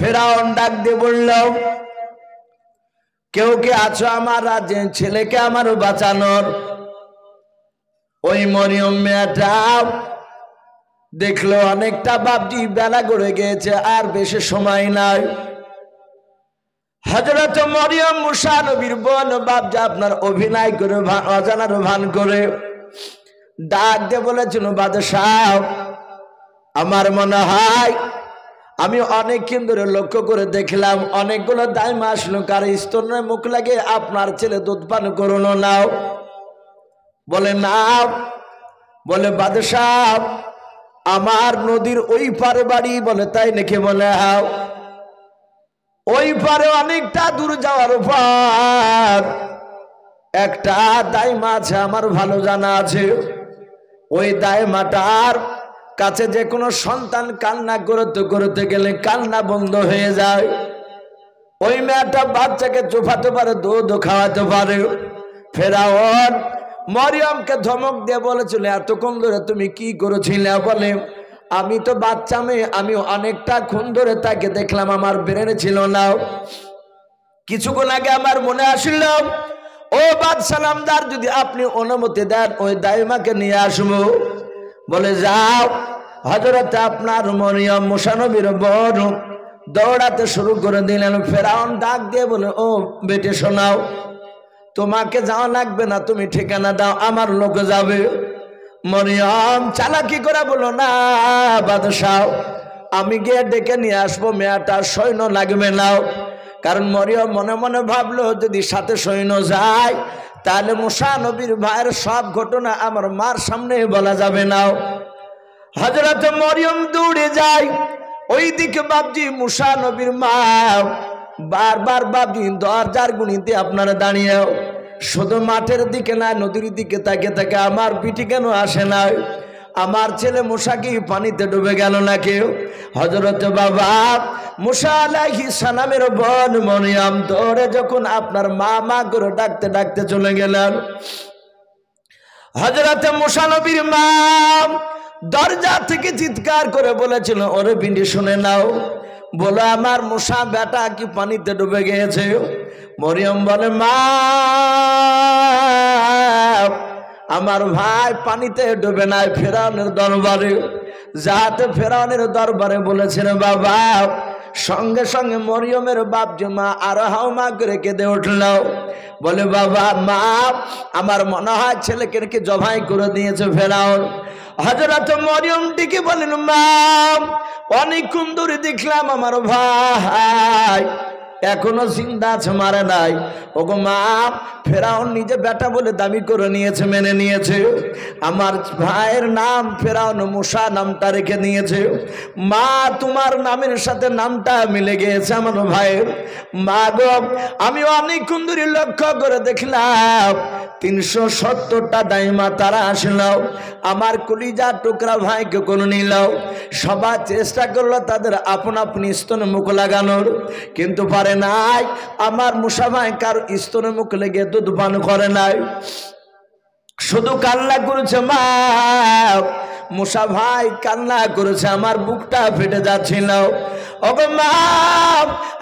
ফেরাউন ডাক দিয়ে বলল, কেউ কে আছো আমার রাজ্যে ছেলেকে আমার বাঁচানোর? ওই মরিয়ম মেয়েটা দেখলো অনেকটা বাপজি বেলা গড়ে গিয়েছে, আর বেশি সময় নাই। হযরত মরিয়ম মুসা নবীর বোন বাপজি আপনার অভিনয় করে অজানার ভান করে ডাক দিয়ে বলেছিল, বাদশাহ আমার মনে হয় আমি অনেকক্ষণ ধরে লক্ষ্য করে দেখলাম অনেকগুলো দাইমা আসলো, কার স্তনে মুখ লাগে আপনার ছেলে দুধ পান করুন নাও। বলে নাও। বলে বাদশাহ আমার নদীর ওই পারে বাড়ি। বলে তাই নাকি? বলে হাও। ওই পারে অনেকটা দূর যাওয়ার পর একটা দাইমা আছে, আমার ভালো জানা আছে। ওই দাইমাটার কাছে যে কোনো সন্তান কান্না করতে করতে গেলে কান্না বন্ধ হয়ে যায়। ওই মেয়েটা বাচ্চাকে চোফাতে পারে, দুধ খাওয়াতে পারে। ফেরাউন মরিয়মকে ধমক দিয়ে বলেছিল, এতক্ষণ ধরে তুমি কি করেছিলে? বলে আমি তো বাচ্চা মেয়ে, আমি অনেকটা ক্ষণ ধরে তাকে দেখলাম, আমার ব্রেনে ছিল না। কিছুক্ষণ আগে আমার মনে আসল, ও বাদশাহ নামদার যদি আপনি অনুমতি দেন ওই দাইমাকে নিয়ে আসবো। বলে যাও। হযরত আপনার মরিয়ম মুসা নবীর বোন দৌড়াতে শুরু করে দিলেন। ফেরাউন ডাক দিয়ে বলে, ও বেটে শোনাও, তোমাকে যাওয়া লাগবে না, তুমি ঠিকানা দাও, আমার লোক যাবে। মরিয়ম চালাকি করে বলো, না বাদশাহ আমি গিয়ে ডেকে নিয়ে আসবো, মেয়েটার সৈন্য লাগবে না। কারণ মরিয়ম মনে মনে ভাবলো যদি সাথে সৈন্য যায় তাহলে মুসা নবীর ভাইয়ের সব ঘটনা আমার মার সামনে বলা যাবে না। হযরত মরিয়ম দৌড়ে যায় ওইদিকে। বাপজি মুসা নবীর মা বারবার বাপজি দরজার গুনিতে আপনারা দাঁড়িয়ে শুধু মাঠের দিকে না নদীর দিকে তাকে তাকে আমার পিঠে কেন আসে না? আমার ছেলে মুসা কি পানিতে ডুবে গেল না কেউ? হযরত বাবা মুসা আলাইহিস সালামের বোন মরিয়ম দৌড়ে যখন আপনার মা মা করে ডাকতে ডাকতে চলে গেলেন। হযরত মুসা নবীর মা দরজা থেকে চিৎকার করে বলেছিল, ওরে বিন্দি শুনে নাও, বলো আমার মুসা বেটা কি পানিতে ডুবে গিয়েছে? মরিয়ম বলে, মা আমার ভাই পানিতে ডুবে নাই, ফেরাউনের দরবারে যাতে ফেরাউনের দরবারে বলেছেন বাবা। সঙ্গে সঙ্গে মরিয়মের বাপ যে মা আর হাওমা করে কেঁদে উঠল। বলে বাবা মা আমার মনে হয় ছেলেকে রেখে জবাই করে দিয়েছে ফেরাউন। হযরত মরিয়ম ডেকে বলেন, মা অনেকক্ষণ ধরে দেখলাম আমার ভাই এখনো জিন্দা আছে, মারে নাই। ওগো মা ফেরাউন নিজে বেটা বলে দাবি করে নিয়েছে, মেনে নিয়েছে। আমার ভাইয়ের নাম ফেরাউন মুসা নামটা রেখে নিয়েছে। মা তোমার নামের সাথে নামটা মিলে গিয়েছে আমার ভাইয়ের। মা গো আমি অনেকক্ষণ ধরে লক্ষ্য করে দেখলাম 370টা দাইমা তারা আসলো, আমার কলিজা টুকরা ভাইকে কোনো নিল। সবার চেষ্টা করলো তাদের আপন আপন স্তনে মুখ লাগানোর, কিন্তু পারে নাই। আমার মুসা ভাই কার স্তনে মুখ লেগে দুধ পান করে নাই, শুধু কান্না করেছে। মা মুসা ভাই কান্না করেছে, আমার বুকটা ফেটে যাচ্ছিল। ওগো মা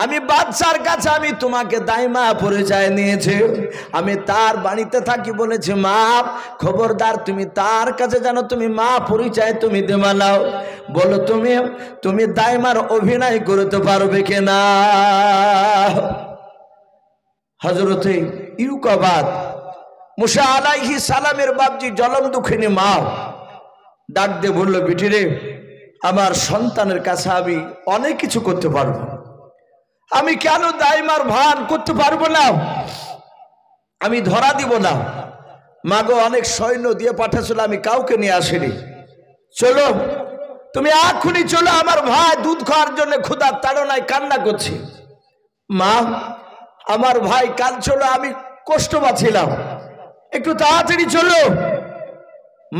আমি বাদশার কাছে আমি তোমাকে দাইমা পরিচয় নিয়েছি, আমি তার বাড়িতে থাকি বলেছি। মা খবরদার তুমি তার কাছে জানো, তুমি মা পরিচয় তুমি দেবা নাও। বলো তুমি দাইমার অভিনয় করতে পারবে কিনা? হযরতে ইউকাবাদ মুসা আলাইহিস সালামের বাপজি জলম দুঃখিনী মা ডাক দিয়ে বলল, বিটি রে আমার সন্তানের কাছে আমি অনেক কিছু করতে পারবো, আমি কেন দাইমার ভান করতে পারবো না? আমি ধরা দিব না। মাগো অনেক সৈন্য দিয়ে পাঠাচ্ছিল, আমি কাউকে নিয়ে আসিনি। চলো তুমি এখনই চলো, আমার ভাই দুধ খাওয়ার জন্য ক্ষুধার তাড়নায় কান্না করছে। মা আমার ভাই কাল চলো, আমি কষ্ট পাচ্ছিলাম, একটু তাড়াতাড়ি চলো।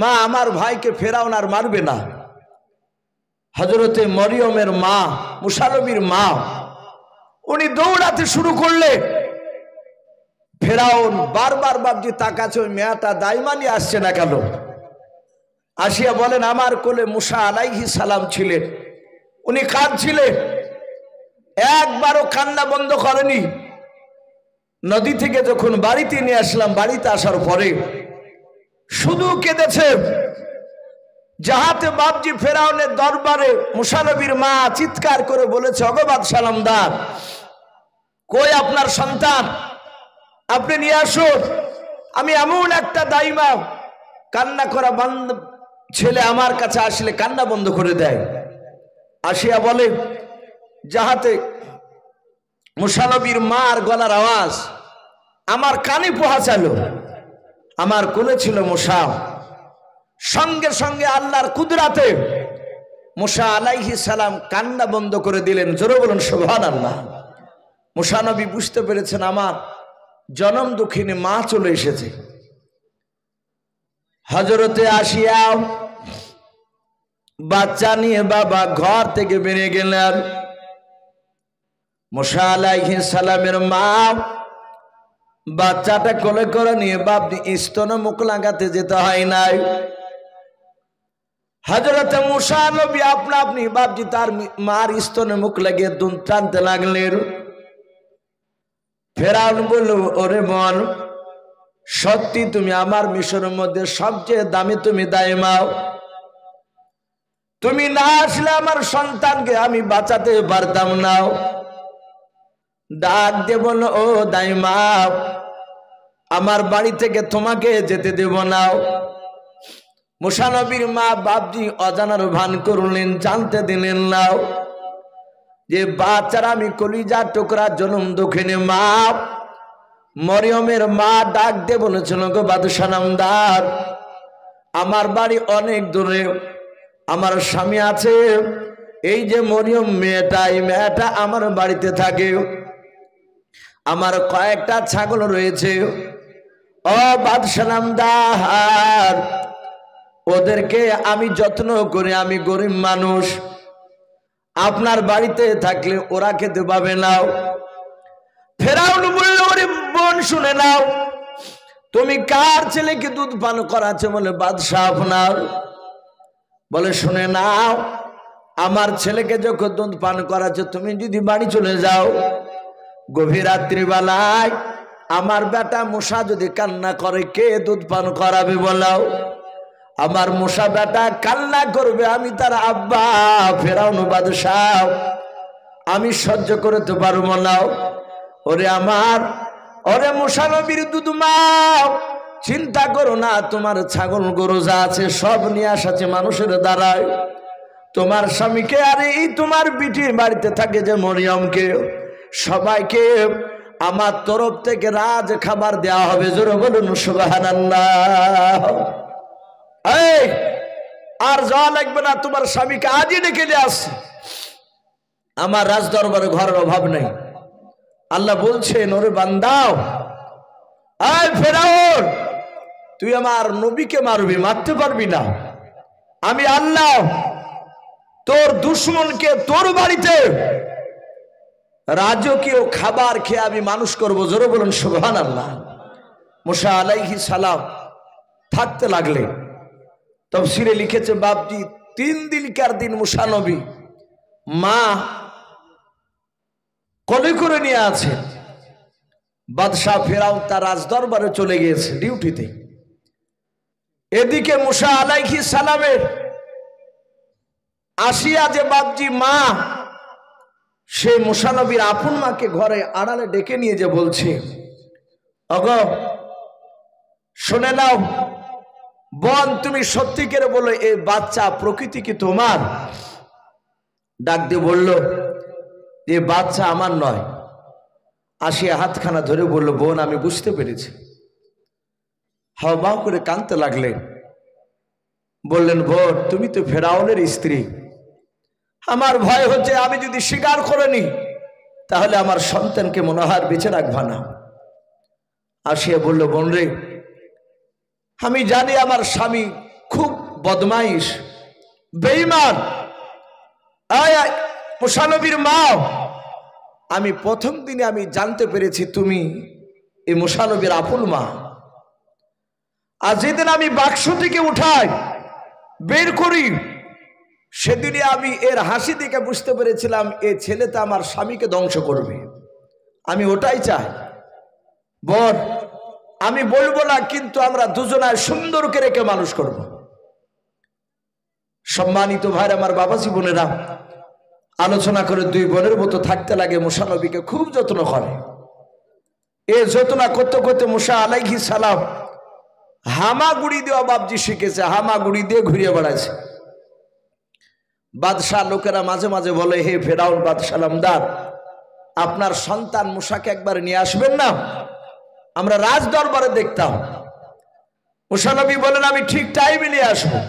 মা আমার ভাইকে ফেরাউন আর মারবে না। হযরতে মরিয়মের মা মুসা নবীর মা উনি দৌড়াতে শুরু করলে। ফেরাউন বারবার বাপজি তাকাচ্ছে, ওই মেয়েটা দাইমানি আসছে না কেন? আসিয়া বলেন, আমার কোলে মুসা আলাইহিস সালাম ছিলেন, উনি কাঁদছিলেন। একবারও কান্না বন্ধ করেনি। নদী থেকে যখন বাড়িতে নিয়ে আসলাম, বাড়িতে আসার পরে শুধু কেঁদেছে। যাহাতে বাপজি ফেরাউনের দরবারে মুসা নবীর মা চিৎকার করে বলেছে, ওগো বাদশাহ নামদার, কই আপনার সন্তান, আপনি নিয়ে আসুন। আমি এমন একটা দাইমা, কান্না করা বন্ধ ছেলে আমার কাছে আসলে কান্না বন্ধ করে দেয়। আসিয়া বলে, যাহাতে মুসা নবীর মার গলার আওয়াজ আমার কানে পৌঁছালো। আমার কোলে ছিল মুসা। সঙ্গে সঙ্গে আল্লাহর কুদরাতে মুসা আলাইহিস সালাম কান্না বন্ধ করে দিলেন। জোরে বলুন সুবহানাল্লাহ। মুসা নবী বুঝতে পেরেছেন আমার জনম দুঃখিনী মা চলে এসেছে। হযরতে আসিয়া বাচ্চা নিয়ে বাবা ঘর থেকে বেরিয়ে গেলেন। মুসা আলাইহিস সালামের মা বাচ্চাটা কোলে করে নিয়ে বাপজি স্তনে মুখ লাগাতে যেতে হয় নাই। হযরতে মুসা নবী আপনা আপনি বাপজি তার মার স্তনে মুখ লাগিয়ে দুধ টানতে লাগলেন। ফেরাউন বলল, ওরে মন, সত্যি তুমি আমার মিশরের মধ্যে সবচেয়ে দামি তুমি দাইমাও। তুমি না আসলে আমার সন্তানকে আমি বাঁচাতে পারতাম না। ডাক দিয়ে বলল, ও দাইমা, আমার বাড়ি থেকে তোমাকে যেতে দেব না। মুসা নবীর মা বাপজি অজানার ভান করলেন, জানতে দিলেন না যে বাচ্চারা আমি কলিজার টুকরা জনম দুঃখিনী মা মরিয়মের মা ডাক দিয়ে বলেছিল, গো বাদশাহ নামদার, আমার বাড়ি অনেক দূরে, আমার স্বামী আছে, এই যে মরিয়ম মেয়েটা, এই মেয়েটা আমার বাড়িতে থাকে, আমার কয়েকটা ছাগল রয়েছে। ও বাদশাহ নামদার, ওদেরকে আমি যত্ন করি, আমি গরিব মানুষ, আপনার বাড়িতে থাকলে ওরা খেতে পাবে না। ফেরাউন বলল, ওরে বোন শুনে নাও, তুমি কার ছেলেকে দুধ পান করাচ্ছে? বলে বাদশাহ আপনার। বলে শুনে নাও, আমার ছেলেকে যখন দুধ পান করাচ্ছে, তুমি যদি বাড়ি চলে যাও, গভীর রাত্রিবেলায় আমার বেটা মুসা যদি কান্না করে, কে দুধ পান করাবে বলাও? আমার মুসা বেটা কান্না করবে, আমি তার আব্বা ফেরাউন বাদশাহ, আমি সহ্য করতে পারবো না। ওরে আমার, ওরে মুসা নবীর দুধ মা, চিন্তা করো না, তোমার ছাগল গরু যা আছে সব নিয়ে আসাছে মানুষের দ্বারায়। তোমার স্বামীকে আর এই তোমার বিটির বাড়িতে থাকে যে মরিয়মকে, সবাইকে আমার তরফ থেকে রাজ খাবার দেওয়া হবে। জোরে বলুন সুবহানাল্লাহ। এই আর যাওয়া লাগবে না, তোমার স্বামীকে আজই ডেকে নিয়ে আসছে, আমার রাজ দরবারে ঘরের অভাব নেই। আল্লাহ বলছেন, ওরে বান্দাও, এই ফেরাউন, তুই আমার নবীকে মারবি, মারতে পারবি না। আমি আল্লাহ তোর দুশমনকে তোর বাড়িতে রাজকীয় খাবার খেয়ে আমি মানুষ করব। জোরে বলুন সুবহানাল্লাহ। মুসা আলাইহিস সালাম থাকতে লাগলেন। তাফসীরে লিখেছে বাপজি 3 দিনকার দিন মুসা নবী মা কোলে করে নিয়ে আছে। বাদশাহ ফেরাউন তার রাজদরবারে চলে গিয়েছে ডিউটিতে। এদিকে মুসা আলাইহিস সালামের আসিয়া যে বাপজি মা, সে মুসা নবীর আপন মাকে ঘরে আড়ালে ডেকে নিয়ে যে বলছে, ওগো শুনে নাও বোন, তুমি সত্যি করে বলো, এই বাচ্চা প্রকৃতি কি তোমার? ডাক দিয়ে বলল, এই বাচ্চা আমার নয়। আসিয়া হাতখানা ধরে বলল, বোন আমি বুঝতে পেরেছি। হাওমাও করে কাঁদতে লাগলেন। বললেন, বোন তুমি তো ফেরাউনের স্ত্রী, আমার ভয় হচ্ছে আমি যদি স্বীকার করে নি তাহলে আমার সন্তানকে মনে হয় বেঁচে রাখবা না। আসিয়া বলল, বোন রে, আমি জানি আমার স্বামী খুব বদমাইশ বেঈমান। মুসা নবীর মা, আমি প্রথম দিনে আমি জানতে পেরেছি তুমি এই মুসা নবীর আপন মা। আর যেদিন আমি বাক্স থেকে উঠাই বের করি, সেদিনে আমি এর হাসি দেখে বুঝতে পেরেছিলাম এই ছেলেটা আমার স্বামীকে ধ্বংস করবে। আমি ওটাই চাই। বোন, আমি বলবো না, কিন্তু আমরা দুজনায় সুন্দর করে রেখে মানুষ করব। সম্মানিত ভাই আমার, বাবাজি বোনেরা, আলোচনা করে দুই বোনের মতো থাকতে লাগে। মুসা নবীকে খুব যত্ন করে। এ যত্ন করতে করতে মুসা আলাইহিস সালাম হামাগুড়ি দেওয়া বাবজি শিখেছে। হামাগুড়ি দিয়ে ঘুরিয়ে বেড়াইছে। বাদশাহ লোকেরা মাঝে মাঝে বলে, হে ফেরাউন বাদশাহ নামদার, আপনার সন্তান মুসাকে একবার নিয়ে আসবেন না, আমরা রাজ দরবারে দেখতাম। মুসা নবী বলেন, আমি ঠিক টাইমে নিয়ে আসবো।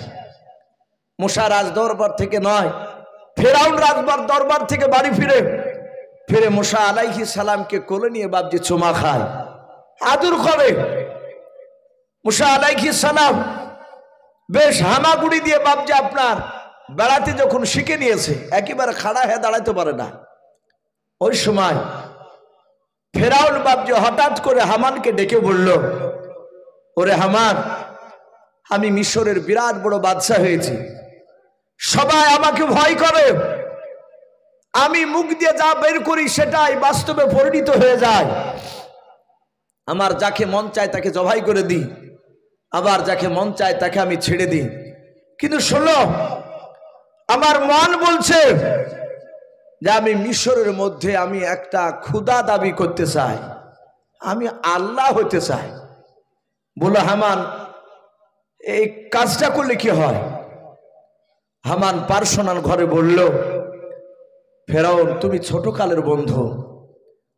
মুসা রাজ দরবার থেকে নয়, ফেরাউন রাজবার দরবার থেকে বাড়ি ফিরে মুসা আলাইহিস সালামকে কোলে নিয়ে বাবজি চুমা খায়, আদর করে। মুসা আলাইহিস সালাম বেশ হামাগুড়ি দিয়ে বাবজি আপনার বেড়াতে যখন শিখে নিয়েছে, একেবারে খাড়া হয়ে দাঁড়াতে পারে না। ওই সময় ফেরাউন বাবজি হঠাৎ করে হামানকে ডেকে বলল, ওরে হামান, আমি মিশরের বিরাট বড় বাদশা হয়েছি, সবাই আমাকে ভয় করে, আমি মুখ দিয়ে যা বের করি সেটাই বাস্তবে পরিণত হয়ে যায়। আমার যাকে মন চায় তাকে জবাই করে দিই, আবার যাকে মন চায় তাকে আমি ছেড়ে দিই। কিন্তু শোনো, আমার মন বলছে যে আমি মিশরের মধ্যে আমি একটা ক্ষুধা দাবি করতে চাই, আমি আল্লাহ হতে চাই। বলো, হামান এই কাজটা করলে কি হয়? হামান পার্সোনাল ঘরে বলল, ফেরাউন, তুমি ছোটকালের বন্ধু,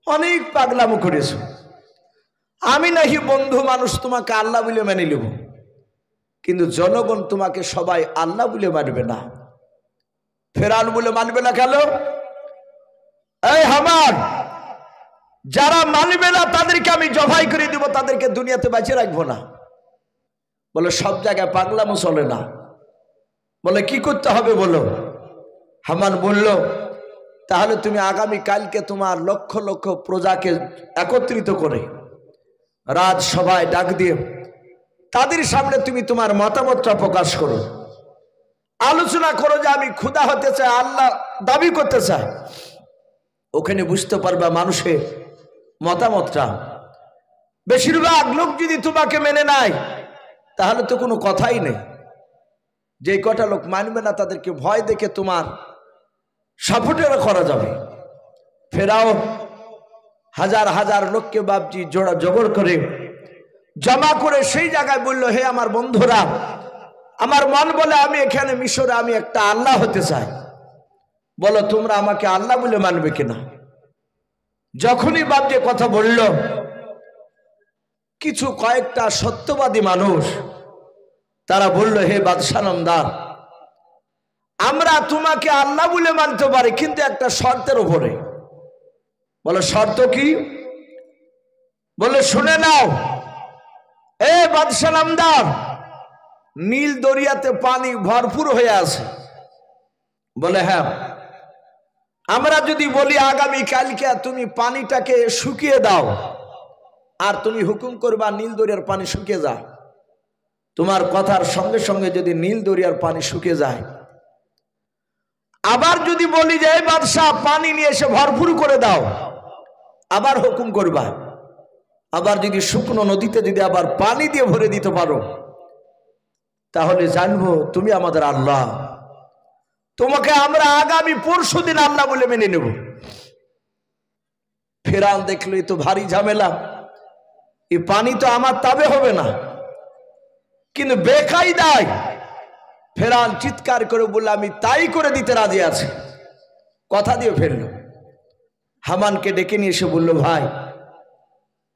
অনেক পাগলামো করেছো, আমি নাকি বন্ধু মানুষ তোমাকে আল্লাহ বলে মেনে নেব, কিন্তু জনগণ তোমাকে সবাই আল্লাহ বলে মানবে না। ফেরাউন বলে মানবে না কেন? এই হামান, যারা মানবে না তাদেরকে আমি জবাই করে দিব, তাদেরকে দুনিয়াতে বাঁচিয়ে রাখবো না। বলে, সব জায়গায় পাগলামো চলে না। বলে, কি করতে হবে বলো? হামান বলল, তাহলে তুমি আগামী কালকে তোমার লক্ষ লক্ষ প্রজাকে একত্রিত করে রাজসভায় ডাক দিয়ে তাদের সামনে তুমি তোমার মতামতটা প্রকাশ করো, আলোচনা করো যে আমি ক্ষুধা হতে চাই, আল্লাহ দাবি করতে চাই। ওখানে বুঝতে পারবে মানুষের মতামতটা। বেশিরভাগ লোক যদি তোমাকে মেনে নেয় তাহলে তো কোনো কথাই নেই। যে কটা লোক মানবে না তাদেরকে ভয় দেখে তোমার সাপোর্টেরা করা যাবে। ফেরাউন হাজার হাজার লোককে বাবজি জোড়া জবর করে জমা করে সেই জায়গায় বলল, হে আমার বন্ধুরা, আমার মন বলে আমি এখানে মিশরে আমি একটা আল্লাহ হতে চাই, বলো তোমরা আমাকে আল্লাহ বলে মানবে কিনা? যখনই বাবজি কথা বলল, কিছু কয়েকটা সত্যবাদী মানুষ তারা বলল, হে বাদশাহ নামদার, আমরা তোমাকে আল্লাহ বলে মানতে পারি, কিন্তু একটা শর্তের উপরে। বলে, শর্ত কি? বলে, শুনে নাও, এ বাদশাহ নামদার, নীল দরিয়াতে পানি ভরপুর হয়ে আছে। বলে, হ্যাঁ। আমরা যদি বলি আগামী কালকে তুমি পানিটাকে শুকিয়ে দাও, আর তুমি হুকুম করবা নীল দরিয়ার পানি শুকিয়ে যায়, তোমার কথার সঙ্গে সঙ্গে যদি নীল দরিয়ার পানি শুকিয়ে যায়, আবার যদি বলি যে বাদশাহ পানি নিয়ে এসে ভরপুর করে দাও, আবার হুকুম করবা, আবার যদি শুকনো নদীতে যদি আবার পানি দিয়ে ভরে দিতে পারো, তাহলে জানবো তুমি আমাদের আল্লাহ, তোমাকে আমরা আগামী পরশু দিন আল্লাহ বলে মেনে নেব। ফেরাউন দেখলো তো ভারী ঝামেলা, এই পানি তো আমার তাবে হবে না, কিন্তু বেকায়দায় ফেরাউন চিৎকার করে বলল, আমি তাই করে দিতে রাজি আছি। কথা দিয়ে ফেলল। হামানকে ডেকে নিয়ে এসে বলল, ভাই,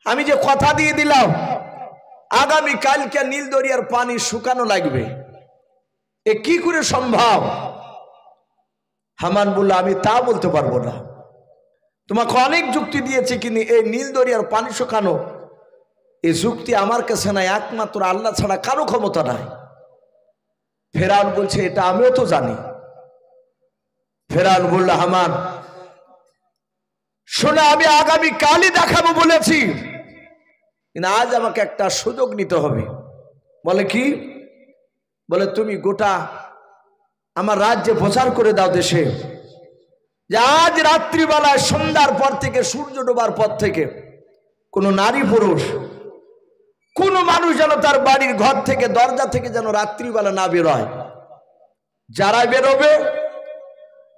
আমি যে কথা দিয়ে দিলাম আগামী কালকে নীল দরিয়ার পানি শুকানো লাগবে, এ কি করে সম্ভব? হামান বলল, আমি তা বলতে পারবো না, তোমাকে অনেক যুক্তি দিয়েছে, কিন্তু এই নীল দরিয়ার পানি শুকানো এই যুক্তি আমার কাছে নাই, একমাত্র আল্লাহ ছাড়া কারো ক্ষমতা নাই। ফেরাউন বলছে, এটা আমিও তো জানি। ফেরাউন বলল, হামান শোনা, আমি আগামী কালই দেখাবো বলেছি, কিন্তু আজ আমাকে একটা সুযোগ নিতে হবে। বলে, কি? বলে, তুমি গোটা আমার রাজ্যে প্রচার করে দাও দেশে যে আজ রাত্রিবেলায় সন্ধ্যার পর থেকে সূর্য ডোবার পর থেকে কোন নারী পুরুষ কোন মানুষ যেন তার বাড়ির ঘর থেকে দরজা থেকে যেন রাত্রিবেলা না বেরোয়। যারা বেরোবে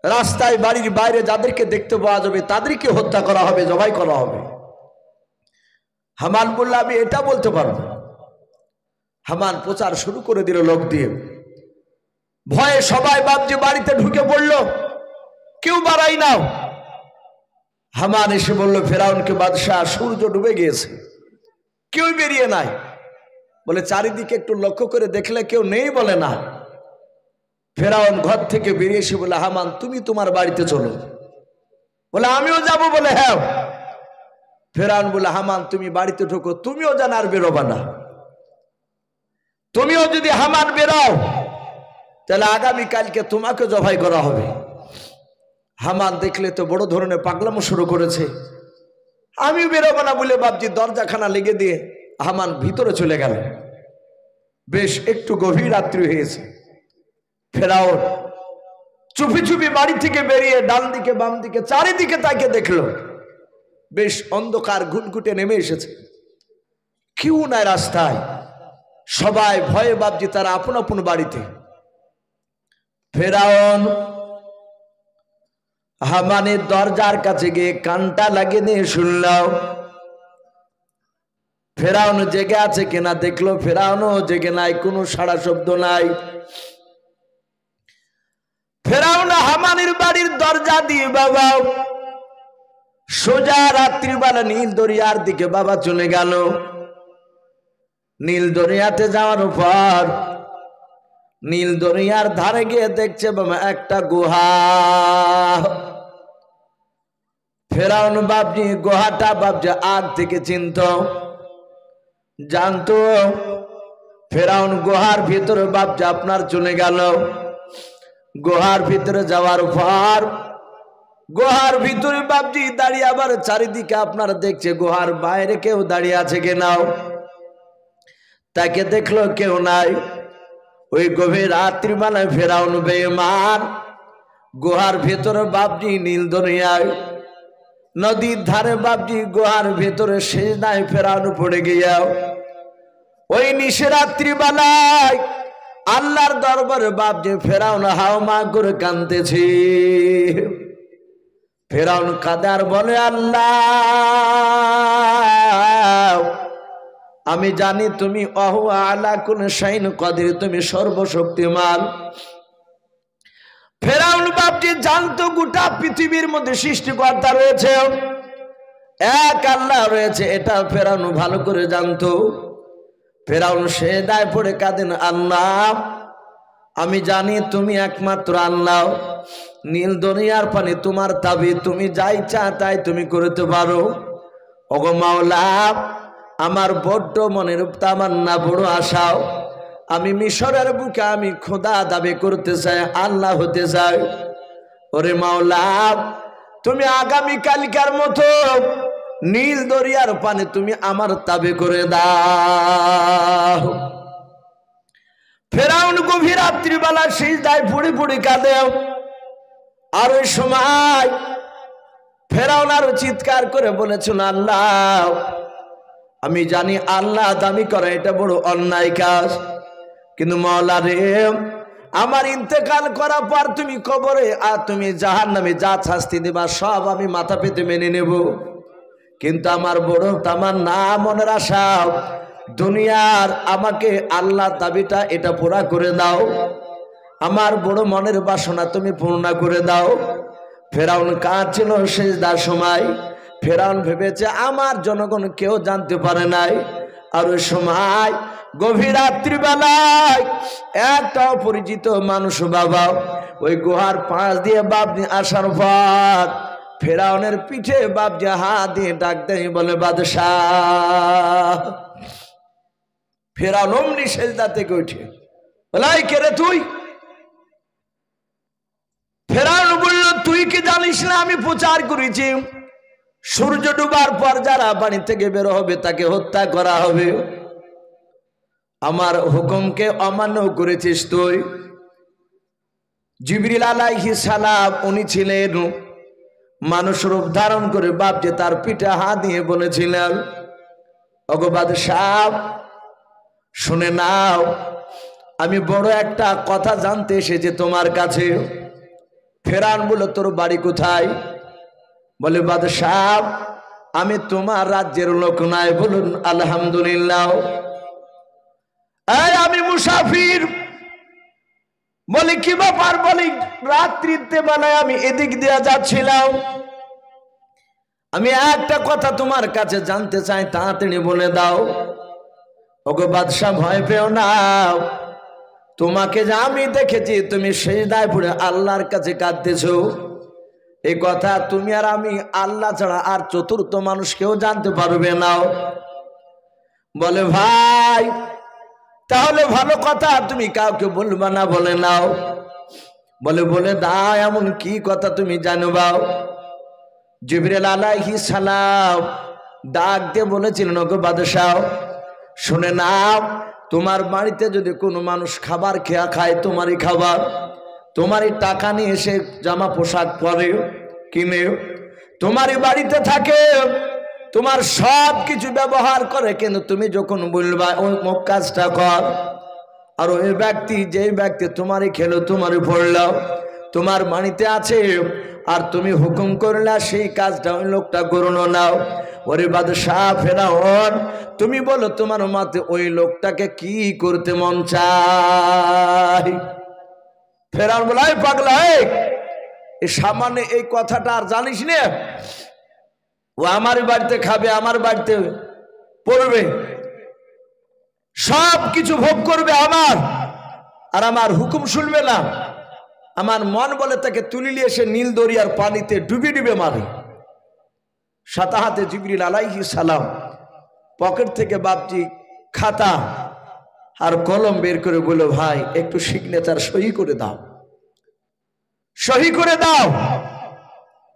রাস্তায় বাড়ির বাইরে যাদেরকে দেখতে পাওয়া যাবে তাদেরকে হত্যা করা হবে, জবাই করা হবে। হামান বলল আমি এটা বলতে পারবো। হামান প্রচার শুরু করে দিল লোক দিয়ে। ভয়ে সবাই বাপজি বাড়িতে ঢুকে পড়ল, কেউ বাড়াই নাও। হামান এসে বলল ফেরাউনকে বাদশাহ সূর্য ডুবে গিয়েছে, কেউ বেরিয়ে নাই। বলে চারিদিকে একটু লক্ষ্য করে দেখলে কেউ নেই, বলে না। ফেরাউন ঘর থেকে বেরিয়ে এসে বলে হামান তুমি তোমার বাড়িতে চলো। বলে আমিও যাব। বলে হ্যাঁ। ফেরাউন বলে হামান তুমি বাড়িতে ঢোকো, তুমিও যেন আর বেরোবা না। তুমিও যদি হামান বেরোও তাহলে আগামীকালকে তোমাকে জবাই করা হবে। হামান দেখলে তো বড় ধরনের পাগলামো শুরু করেছে, আমি বেরোবো না বলে বাপজি দরজাখানা লেগে দিয়ে হামান ভিতরে চলে গেল। বেশ একটু গভীর রাত্রি হয়েছে। ফেরাউন চুপি চুপি বাড়ি থেকে বেরিয়ে ডান দিকে বাম দিকে চারিদিকে তাকে দেখলো। বেশ অন্ধকার ঘুটঘুটে নেমে এসেছে, কেউ নাই রাস্তায়, সবাই ভয়ে বাপজি তারা আপন আপন বাড়িতে। ফেরাউন হামানের দরজার কাছে গিয়ে কানটা লাগিয়ে নিয়ে শুনল ফেরাউন জেগে আছে কিনা। দেখলো ফেরাউনও জেগে নাই, কোনো সাড়া শব্দ নাই। ফেরাউন হামানের বাড়ির দরজা দিয়ে বাবা সোজা রাত্রিবেলা নীল দরিয়ার দিকে বাবা চলে গেল। নীল দরিয়াতে যাওয়ার পর নীল দরিয়ার ধারে গিয়ে দেখছে বাবা একটা গুহা। ফেরাউন বাপজি গুহাটা বাপজি আগ থেকে চিনত, জানতো। ফেরাউন গুহার ভিতরে বাপজি আপনার চলে গেল। গুহার ভিতরে যাওয়ার পর গুহার ভিতরে বাপজি দাঁড়িয়ে আবার চারিদিকে আপনার দেখছে গুহার বাইরে কেউ দাঁড়িয়ে আছে কিনা। তাকে দেখলো কেউ নাই। ওই গভীর রাত্রিবেলায় ফেরাউন বেঈমান গুহার ভেতরে বাপজি নীল দরিয়ায় নদীর ধারে বাপজি গুহার ভেতরে সিজদায় ফেরাউন পড়ে গিয়া ওই নিশরাত্রি বেলায় আল্লাহর দরবারে বাপজি ফেরাউন হাওমা করে কাঁদতেছে। ফেরাউন কাঁদার বলে আল্লাহ আমি জানি তুমি অহু আলা কুল্লি শাইইন কাদির, তুমি সর্বশক্তিমান। ফেরাউন বাপজি জানতো গোটা পৃথিবীর মধ্যে সৃষ্টিকর্তা রয়েছে, এক আল্লাহ রয়েছে, এটা ফেরাউন ভালো করে জানতো। ফেরাউন সেজদায় পড়ে কাঁদেন আল্লাহ আমি জানি তুমি একমাত্র আল্লাহ, নীল দরিয়ার পানি তোমার তাবি, তুমি যাই চা তাই তুমি করতে পারো। ওগো মাওলা আমার বড্ড মনের তামান্না, বড় আশাও, আমি মিশরের বুকে আমি খোদা দাবি করতে চাই, আল্লাহ হতে চাই। ওরে মাওলা তুমি আগামী কালকার মতো নীল দরিয়ার পানি তুমি আমার তাবে করে দাও। ফেরাউন গভীর রাত্রিবেলা সিজদায় পড়ে পড়ে কাঁদে। আর ওই সময় ফেরাউন আরো চিৎকার করে বলেছিল আল্লাহ আমি জানি আল্লাহ দাবি করা এটা বড় অন্যায় কাজ, কিন্তু মাওলা রে আমার ইন্তেকাল করার পর তুমি কবরে আর তুমি জাহান্নামে যা শাস্তি দেবা সব আমি মাথা পেতে মেনে নেব, কিন্তু আমার বড় তামান্না মনের আশা দুনিয়ার আমাকে আল্লাহ দাবিটা এটা পুরা করে দাও, আমার বড় মনের বাসনা তুমি পূর্ণ করে দাও। ফেরাউন কাঁদছিল সিজদার সময়। ফেরাউন ভেবেছে আমার জনগণ কেউ জানতে পারে নাই। আর ওই সময় গভীর রাত্রিবেলায় একটা অপরিচিত মানুষ বাবা ওই গুহার পাশ দিয়ে বাপজি আসার পর ফেরাউনের পিঠে বাপজি হাত দিয়ে ডাক দেয়, বলে বাদশাহ। ফেরাউন অমনি সিজদা থেকে উঠে বলে কে রে তুই? ফেরাউন বলল তুই কি জানিস না আমি প্রচার করেছি সূর্য ডুবার পর যারা বাড়ি থেকে বের হবে তাকে হত্যা করা হবে, আমার হুকুমকে অমান্য করেছিস তুই। জিবরিল আলাইহিস সালাম উনি ছিলেন মানুষ রূপ ধারণ করে বাপ যে তার পিঠে হাত দিয়ে বলেছিলেন, ওগো বাদশাহ শুনে নাও, আমি বড় একটা কথা জানতে এসেছি তোমার কাছে। ফেরাউন বলে, তোর বাড়ি কোথায়? বলে, বাদশাহ আমি তোমার রাজ্যের লোক নয়। বলুন আলহামদুলিল্লাহ। এই আমি মুসাফির। বলি কি ব্যাপার? বলি রাত্রিতে বেলায় আমি এদিক দিয়ে যাচ্ছিলাম, আমি একটা কথা তোমার কাছে জানতে চাই, তাড়াতাড়ি বলে দাও। ওগো বাদশাহ ভয় পেও না, তোমাকে যে আমি দেখেছি তুমি সিজদায় পড়ে আল্লাহর কাছে কাঁদতেছো, এই কথা তুমি আর আমি আল্লাহ ছাড়া আর চতুর্থ মানুষ কেউ জানতে পারবে না। বলে ভাই তাহলে ভালো কথা, তুমি কাউকে বলবা না। বলে নাও। বলে দাও, এমন কি কথা তুমি জানবাও? জিবরিল আলাইহিস সালাম ডাক দিয়ে বলেছিলেন, ওগো বাদশাহ শুনে নাও, তোমার বাড়িতে যদি কোনো মানুষ খাবার খেয়া খায়, তোমারই খাবার, তোমারই টাকা নিয়ে এসে জামা পোশাক পরে কিনে তোমারই বাড়িতে থাকে, তোমার সব কিছু ব্যবহার করে, কিন্তু তুমি যখন বলবা ওই কাজটা কর, আর ওই ব্যক্তি যেই ব্যক্তি তোমারই খেলো তোমারই পড়লো তোমার বাড়িতে আছে, আর তুমি হুকুম করলা সেই কাজটা ওই লোকটা করুন নাও। ওরে বাদশাহ ফেরাউন, তুমি বলো তোমার মতে ওই লোকটাকে কি করতে মন চায়? ফেরাউন বলে, এই পাগলা, এই সামান্য এই কথাটা আর জানিস না? ও আমার বাড়িতে খাবে, আমার বাড়িতে পড়বে, সব কিছু ভোগ করবে আমার, আর আমার হুকুম শুনবে না। আমার মন বলে তাকে তুলে নিয়ে এসে নীল দরিয়ার পানিতে ডুবে ডুবে মারে। সাথে হাতে জিবরিল আলাইহিস সালাম পকেট থেকে বাপজি খাতা আর কলম বের করে বলল, ভাই একটু সিগনেচার সহি করে দাও, সহি করে দাও।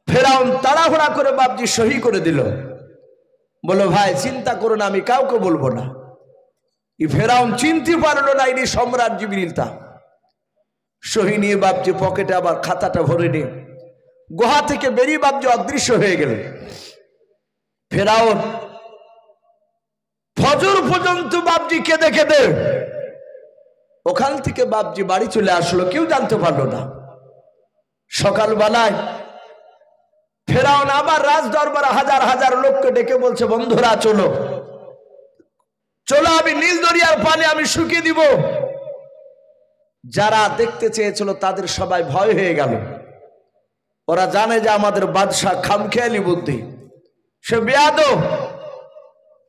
ফেরাউন তাড়াহুড়া করে বাপজি সহি করে দিল। বলল, ভাই চিন্তা করো না, আমি কাউকে বলবো না। ফেরাউন চিনতে পারলো না ইনি সম্রাট জিবরিল। তা সহি নিয়ে বাপজি পকেটে আবার খাতাটা ভরে নিয়ে গুহা থেকে বেরিয়ে বাপজি অদৃশ্য হয়ে গেল। ফেরাউন ফজর পর্যন্ত বাপজি কেঁদে কেঁদে ওখান থেকে বাপজি বাড়ি চলে আসলো, কেউ জানতে পারলো না। সকালবেলায় ফেরাউন আবার রাজ দরবারে হাজার হাজার লোককে ডেকে বলছে, বন্ধুরা চলো চলো, আমি নীল দরিয়ার পানি আমি শুকিয়ে দিব। যারা দেখতে চেয়েছিল তাদের সবাই ভয় হয়ে গেল। ওরা জানে যে আমাদের বাদশাহ খামখেয়ালি বুদ্ধি, সে বেয়াদব,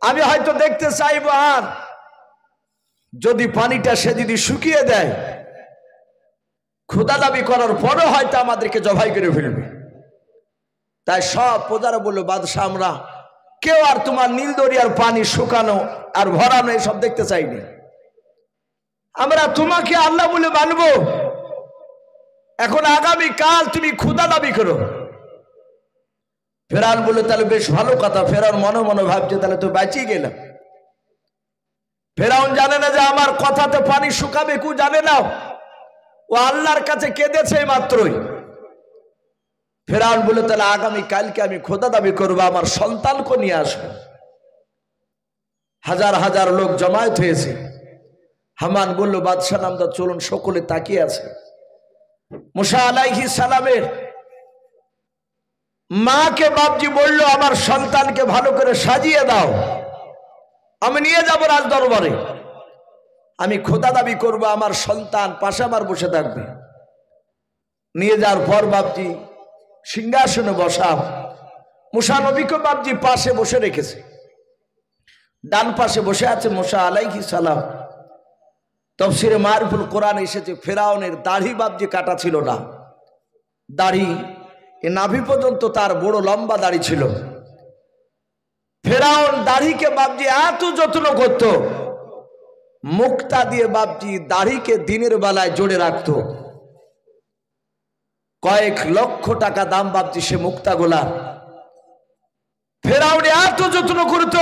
আমি হয়তো দেখতে চাইবো, আর যদি পানিটা সে যদি শুকিয়ে দেয়, ক্ষুধা দাবি করার পরও হয়তো আমাদেরকে জবাই করে ফেলবে। তাই সব প্রজারা বললো, বাদশাহ আমরা কেউ আর তোমার নীল দরিয়ার পানি শুকানো আর ভরানো এসব দেখতে চাইনি, আমরা তোমাকে আল্লাহ বলে মানবো। এখন আগামী কাল তুমি ক্ষুধা দাবি করো। ফেরাউন বলে, তাহলে বেশ ভালো কথা। ফেরাউন মনে মনে ভাবছে, তাহলে তো বাঁচিয়ে গেলাম। ফেরাউন জানে না যে আমার কথাতে পানি শুকাবে, কেউ জানে না। ও আল্লাহর কাছে কেঁদেছে মাত্রই। ফেরাউন বলে, তাহলে আগামী কালকে আমি খোদা দাবি করবো, আমার সন্তানকে নিয়ে আসবো। হাজার হাজার লোক জমায়েত হয়েছে। হামান বলল, বাদশাহ নামদার চলুন। সকলে তাকিয়ে আছে। মুসা আলাইহিস সালামের মাকে বাপজি বলল, আমার সন্তানকে ভালো করে সাজিয়ে দাও, আমি নিয়ে যাব রাজ দরবারে, আমি খোদা দাবি করবো, আমার সন্তান পাশে আমার বসে থাকবে। নিয়ে যাওয়ার পর বাপজি সিংহাসনে বসা, মুসা নবীকে বাপজি পাশে বসে রেখেছে। ডান পাশে বসে আছে মুসা আলাইহিস সালাম। তাফসীরে মারিফুল কোরআন এসেছে, ফেরাউনের দাড়ি বাপজি কাটা ছিল না, দাড়ি এ নাভি পর্যন্ত তার বড় লম্বা দাড়ি ছিল। ফেরাউন দাড়িকে বাপজি এত যত্ন করত, মুক্তা দিয়ে বাপজি দাড়িকে দিনের বেলায় জোড়ে রাখত। কয়েক লক্ষ টাকা দাম বাপজি সে মুক্তা গোলা। ফেরাউন এত যত্ন করত,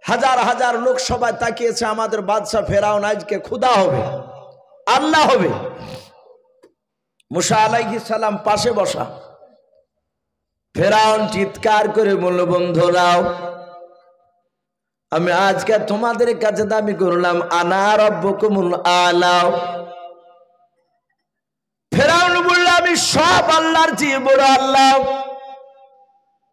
হাজার হাজার লোক সবাই তাকিয়েছে, আমাদের বাদশাহ ফেরাউন আজকে খুদা হবে, আল্লাহ হবে। মুসা আলাইহিস সালাম পাশে বসা। ফেরাউন চিৎকার করে বলল, বন্ধুরাও, আমি আজকে তোমাদের কাছে দাবি করলাম আনা রাব্বুকুমুল আলা। ফেরাউন বলল, আমি সব আল্লাহর চেয়ে বড় আল্লাহ।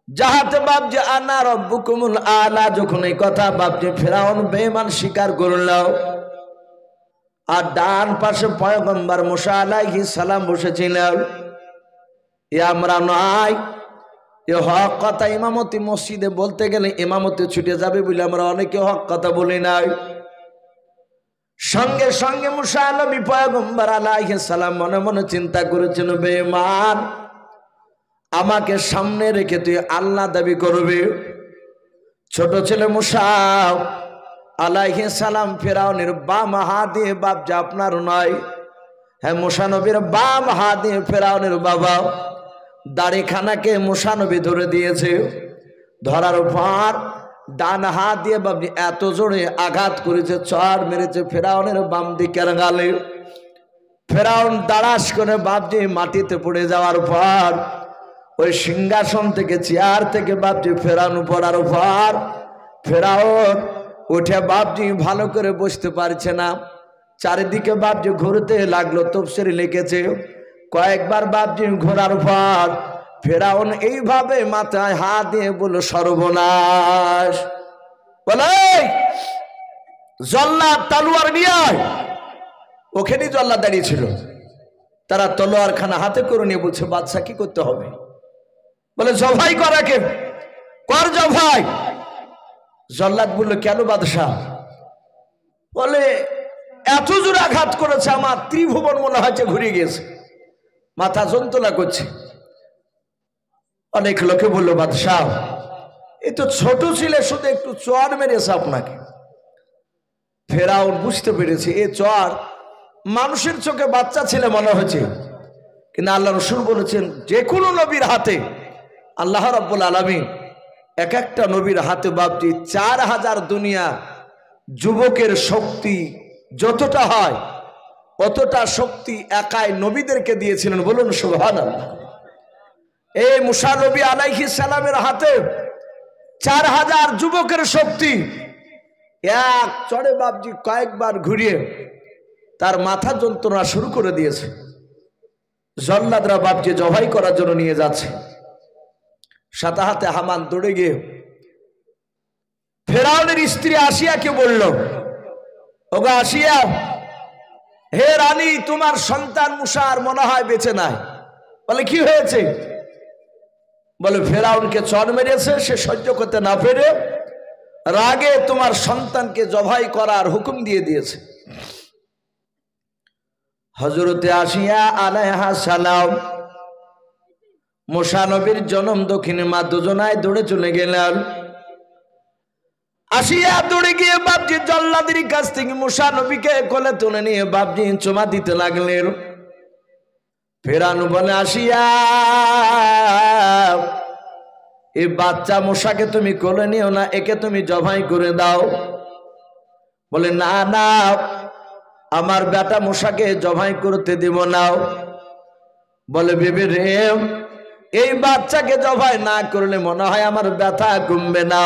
যাহাতে বাপজি আনা রাব্বুকুমুল আলা, যখন এই কথা বাপজি ফেরাউন বেঈমান স্বীকার করল, আর ডান পাশে পয়গম্বর মুসা আলাইহিস সালাম বসেছিলেন। এ আমরা নয়, এ হক কথা ইমামতি মসজিদে বলতে গেলে ইমামতি ছুটে যাবে বলে আমরা অনেকে হক কথা বলি নাই। সঙ্গে সঙ্গে মুসা নবী পয়গম্বর আলাইহিস সালাম মনে মনে চিন্তা করেছেন, বেঈমান, আমাকে সামনে রেখে তুই আল্লাহ দাবি করবে? ছোট ছেলে মুসা আলাইহিস সালাম ফেরাউনের বাম হাত দিয়ে, বাপ যা আপনার নয়, হ্যাঁ মুসা নবীর বাম হাত দিয়ে ফেরাউনের বাবা দাড়িখানাকে মুসা নবী ধরে দিয়েছে। ধরার পর ডান হাত দিয়ে বাপজি এত জোরে আঘাত করেছে, চড় মেরেছে ফেরাউনের বাম দিকের গালে। ফেরাউন দাঁড়াস করে বাপজি মাটিতে পড়ে যাওয়ার পর ওই সিংহাসন থেকে, চেয়ার থেকে বাপজি ফেরাউন পড়ার পর ফেরাউন উঠে বাপজি ভালো করে বসতে পারছে না। চারিদিকে বাপজি ঘুরতে লাগলো। তফসিরে লিখেছে কয়েকবার বাপজি ঘোরার পর ফেরাউন এইভাবে মাথায় হাত দিয়ে বলল, সর্বনাশ। বলে জল্লাদ তলোয়ার নিয়ে আয়। ওখানেই জল্লাদ দাঁড়িয়ে ছিল। তারা তলোয়ার খানা হাতে করে নিয়ে বলছে, বাদশা কি করতে হবে? বলে জবাই করাকে কর, জবাই। জল্লাদ বলল, কেন বাদশাহ? বলে এত জোর আঘাত করেছে, আমার ত্রিভুবন মনে হচ্ছে ঘুরে গেছে, মাথা যন্ত্রণা করছে। অনেক লোকে বললো, বাদশাহ এ তো ছোট ছেলে, শুধু একটু চড় মেরেছে আপনাকে। ফেরাউন বুঝতে পেরেছে এ চড় মানুষের চোখে বাচ্চা ছেলে মনে হয়েছে, কিন্তু আল্লাহ রাসূল বলেছেন যে কোনো নবীর হাতে আল্লাহ রাব্বুল আলামিন এক একটা নবীর হাতে বাপজি 4000 দুনিয়া যুবকের শক্তি যতটা হয় অতটা শক্তি একাই নবীদেরকে দিয়েছিলেন। বলুন সুবহানাল্লাহ। এই মুসা নবী আলাইহিস সালামের হাতে 4000 যুবকের শক্তি এক চড়ে বাপজি কয়েকবার ঘুরিয়ে তার মাথা যন্ত্রণা শুরু করে দিয়েছে। জল্লাদরা বাপজি জবাই করার জন্য নিয়ে যাচ্ছে। সাথে হাতে হামান দৌড়ে গিয়ে ফেরাউনের স্ত্রী আসিয়াকে বলল, ওগো আসিয়া, হে রানী, তোমার সন্তান মুসার মনে হয় বেঁচে নাই। বলে কি হয়েছে? বলে ফেরাউনকে চড় মেরেছে, সে সহ্য করতে না পেরে রাগে তোমার সন্তানকে জবাই করার হুকুম দিয়ে দিয়েছে। হযরতে আসিয়া আলাইহা সালাম মুসা নবীর জনম দক্ষিণে মা দুজনায় দৌড়ে চলে গেলেন। আসিয়া দৌড়ে গিয়ে বাপজি জল্লাদের কাছ থেকে মুসা নবীকে কোলে তুলে নিয়ে বাপজি চুমা দিতে লাগলেন। ফেরাউন বলে, আসিয়া এই বাচ্চা মুসাকে তুমি কোলে নিও না, একে তুমি জবাই করে দাও। বলে না না, আমার বেটা মুসাকে জবাই করতে দিব না। বলে বেবি রে, এই বাচ্চাকে জবাই না করলে মনে হয় আমার ব্যথা কমবে না।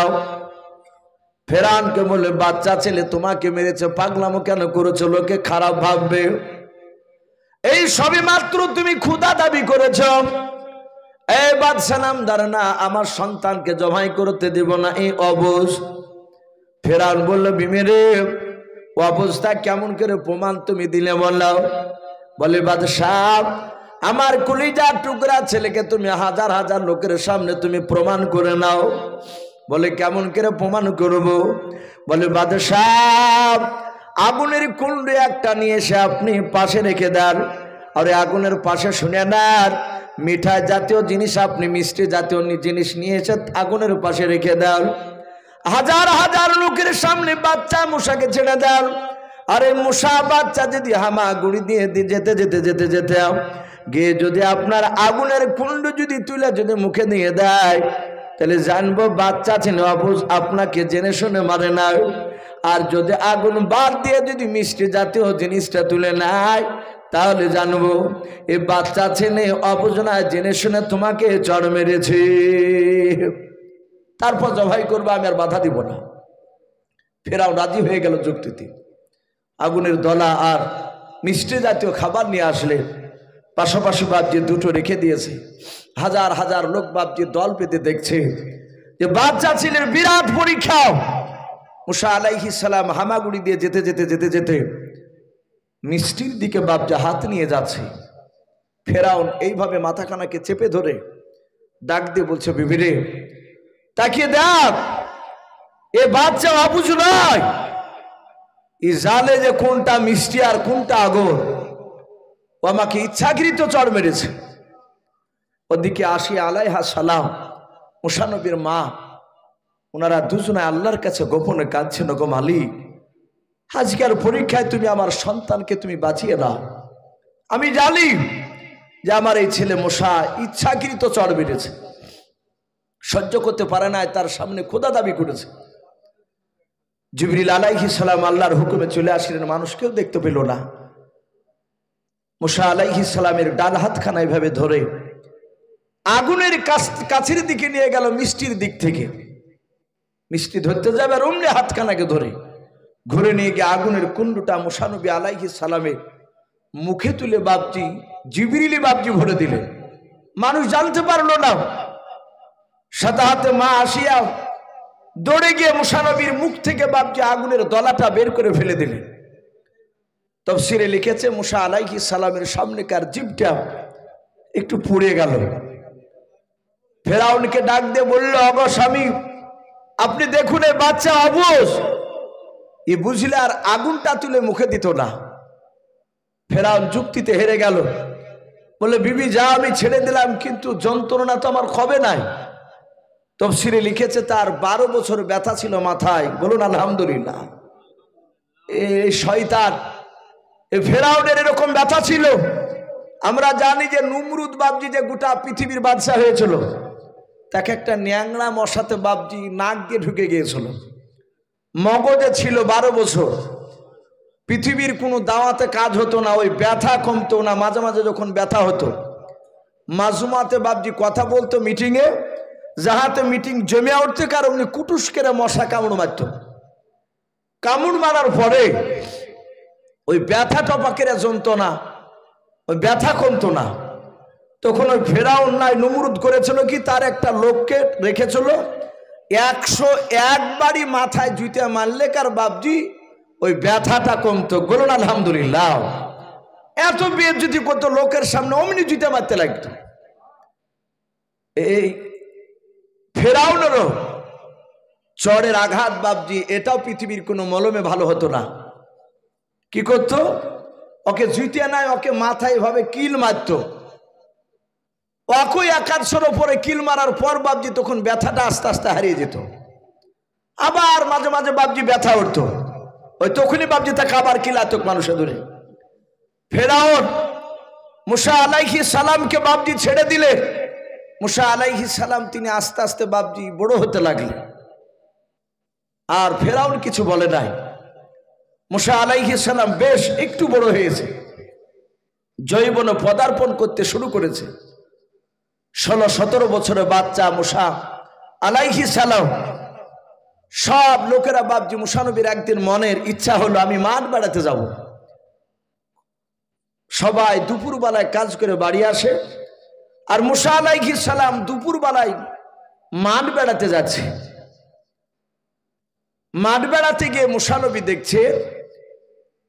ফেরাউনকে বলে, বাচ্চা ছেলে তোমাকে মেরেছে, পাগলামো কেন করেছো? লোকে খারাপ ভাববে। এই সবে মাত্র তুমি ক্ষুধা দাবি করেছ, এই বাদশা নামদার না, আমার সন্তানকে জবাই করতে দেব না এই অবুঝ। ফেরাউন বলল, বিবি রে, অবস্থা কেমন করে প্রমাণ তুমি দিলে বললাম? বলে বাদশাহ, আমার কলিজার টুকরা ছেলেকে তুমি হাজার হাজার লোকের সামনে তুমি প্রমাণ করে নাও। বলে কেমন করে প্রমাণ করব? বলে বাদশাহ, আগুনের কুণ্ড একটা নিয়ে এসে আপনি পাশে রেখে দেন, আর আগুনের পাশে শুনে নেন মিঠা জাতীয় জিনিস, আপনি মিষ্টি জাতীয় জিনিস নিয়ে এসে আগুনের পাশে রেখে দেন। হাজার হাজার লোকের সামনে বাচ্চা মুসাকে ছেড়ে দেন। আরে মুসা বাচ্চা যদি হামা গুড়ি দিয়ে যেতে যেতে যেতে যেতে গিয়ে যদি আপনার আগুনের কুণ্ড যদি তুলে যদি মুখে দিয়ে দেয়, তাহলে জানবো বাচ্চা ছিল আপনাকে জেনে শুনে মারে না। আর যদি আগুন বাদ দিয়ে যদি মিষ্টি জাতীয় জিনিসটা তুলে নেয়, তাহলে জানবো এ বাচ্চা ছেলে অবজনা জেনে শুনে তোমাকে চড় মেরেছে। তারপর জবাই করবে, আমি আর বাধা দিব না। ফেরাউন রাজি হয়ে গেল যুক্তিতে। আগুনের দলা আর মিষ্টি জাতীয় খাবার নিয়ে আসলে পাশাপাশি বাপজি দুটো রেখে দিয়েছে। হাজার হাজার লোক বাপজি দল পেতে দেখছে যে বাচ্চা ছেলের বিরাট পরীক্ষা। মুসা আলাইহিস সালাম হামাগুড়ি দিয়ে যেতে যেতে যেতে যেতে মিষ্টির দিকে বাপজা হাত নিয়ে যাচ্ছে। ফেরাউন এইভাবে মাথাখানাকে চেপে ধরে ডাক দিয়ে বলছে, বিবি রে তাকিয়ে দেখ, এ বাচ্চা অবুঝ নয়, ই জালে যে কোনটা মিষ্টি আর কোনটা আগুন, ও আমাকে ইচ্ছাকৃত চড় মেরেছে। ওদিকে আসিয়া আলাইহিস সালাম মুসা নবীর মা, ওনারা দুজনে আল্লাহর কাছে গোপনে কাঁদছেন, গো মালিক, আজকের পরীক্ষায় তুমি আমার সন্তানকে তুমি বাঁচিয়ে দাও। আমি জানি যে আমার এই ছেলে মুসা ইচ্ছাকৃত চড় মেরেছে, সহ্য করতে পারে না, তার সামনে খোদা দাবি করেছে। জিবরিল আলাইহিস সালাম আল্লাহর হুকুমে চলে আসলেন, মানুষ কেউ দেখতে পেল না। মুসা আলাইহিস সালামের ডান হাতখানা এভাবে ধরে আগুনের কাছের দিকে নিয়ে গেল, মিষ্টির দিক থেকে। মিষ্টি ধরতে যাবে আর অমনি হাতখানাকে ধরে ঘুরে নিয়ে গিয়ে আগুনের কুণ্ডুটা মুসা নবী আলাইহিস সালামের মুখে তুলে বাপজি জিবরিল বাপজি ভরে দিলেন। মানুষ জানতে পারলো না। সাথে হাতে মা আসিয়া দৌড়ে গিয়ে মুসা নবীর মুখ থেকে বাপজি আগুনের দলাটা বের করে ফেলে দিলেন। তাফসীরে লিখেছে মুসা আলাইহিস সালামের সামনেকার জিভটা একটু পুড়ে গেল। ফেরাউনকে ডাক দিয়ে বলল, অগো স্বামী, আপনি দেখুন এই বাচ্চা অবুঝ, ই বুঝলে আর আগুনটা তুলে মুখে দিত না। ফেরাউন যুক্তিতে হেরে গেল, বলে বিবি যা, আমি ছেড়ে দিলাম, কিন্তু যন্ত্রণা তো আমার ক্ষবে নাই। তাফসীরে লিখেছে তার 12 বছর ব্যথা ছিল মাথায়। বলুন আলহামদুলিল্লাহ। এই শয়তান, এই ফেরাউনের এরকম ব্যথা ছিল। আমরা জানি যে নমরুদ বাপজি যে গোটা পৃথিবীর বাদশা হয়েছিল, তাকে একটা ন্যাংরা মশাতে বাপজি নাক দিয়ে ঢুকে গিয়েছিল। মগজে ছিল 12 বছর। পৃথিবীর কোনো দাওয়াতে কাজ হতো না, ওই ব্যথা কমতো না। মাঝে মাঝে যখন ব্যথা হতো, মাজুমাতে বাপজি কথা বলতো মিটিংয়ে, যাহাতে মিটিং জমে উঠতে, কারণ উনি কুটুস করে মশা কামড় মারত। কামড় মারার পরে ওই ব্যথা টপাকের যন্ত্রণা, ওই ব্যথা কমতো না। তখন ওই ফেরাউন নাই নমরুদ করেছিল কি, তার একটা লোককে রেখেছিল, 101 বাড়ি মাথায় জুতা মারলে কার বাপজি ওই ব্যথাটা কমতো। বলুন আলহামদুলিল্লাহ। এত বেইজ্জতি করতো লোকের সামনে, অমনি জুতা মারতে লাগতো। এই ফেরাউনেরও চড়ের আঘাত বাপজি, এটাও পৃথিবীর কোনো মলমে ভালো হতো না। কি করতো, ওকে জুতিয়া নাই, ওকে মাথায় ভাবে কিল মারত। ওকে 100 উপরে কিল মারার পর বাপজি তখন ব্যথাটা আস্তে আস্তে হারিয়ে যেত। আবার মাঝে মাঝে বাপজি ব্যথা উঠতো, ওই তখনই বাপজি তাকে আবার কিলাতো মানুষে ধরে। ফেরাউন মুসা আলাইহিস সালামকে বাপজি ছেড়ে দিলে। মুসা আলাইহিস সালাম তিনি আস্তে আস্তে বাপজি বড় হতে লাগলেন। আর ফেরাউন কিছু বলে নাই। মুসা আলাইহিস সালাম বেশ একটু বড় হয়েছে, যৌবনে পদার্পণ করতে শুরু করেছে। 16-17 বছরের বাচ্চা মুসা আলাইহিস সালাম। সব লোকেরা বাপজি মুসা নবীর একদিন মনের ইচ্ছা হলো, আমি মাঠ বেড়াতে যাব। সবাই দুপুর বেলায় কাজ করে বাড়ি আসে, আর মুসা আলাইহিস সালাম দুপুর বেলায় মাঠ বেড়াতে যাচ্ছে। মাঠ বেড়াতে গিয়ে মুসা নবী দেখছে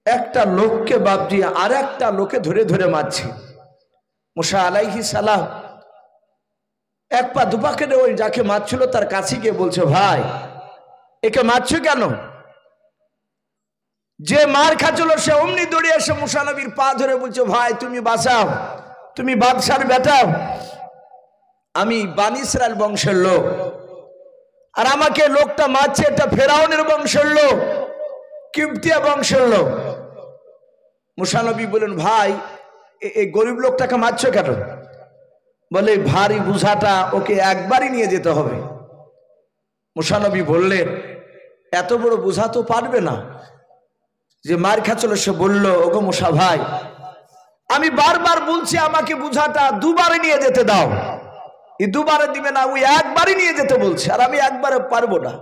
একটা লোককে বাপজি আর একটা লোকে ধরে ধরে মারছে। মুসা আলাইহিস সালাম এক পা দুপা কেটে ওই যাকে মারছিল তার কাছে গিয়ে বলছে, ভাই একে মারছো কেন? যে মার খাচ্ছিল সে অমনি দৌড়ে এসে মুসা নবীর পা ধরে বলছে, ভাই তুমি বাঁচাও, তুমি বাদশার বেটা, আমি বানি ইসরাইল বংশের লোক, আর আমাকে লোকটা মারছে এটা ফেরাউনের বংশের লোক, কিপ্তিয়া বংশের লোক। মুসা নবী বলেন, ভাই এই গরিব লোকটাকে মারছো কেন? বলে ভারী বুঝাটা ওকে একবারই নিয়ে যেতে হবে। মুসা নবী বললেন, এত বড় বুঝা তো পারবে না। যে মার খাচ্ছিল সে বলল, ওগো মুসা ভাই, আমি বারবার বলছি আমাকে বুঝাটা দুবারে নিয়ে যেতে দাও। এই দুবারে দিবে না, ওই একবারই নিয়ে যেতে বলছে, আর আমি একবারে পারবো না।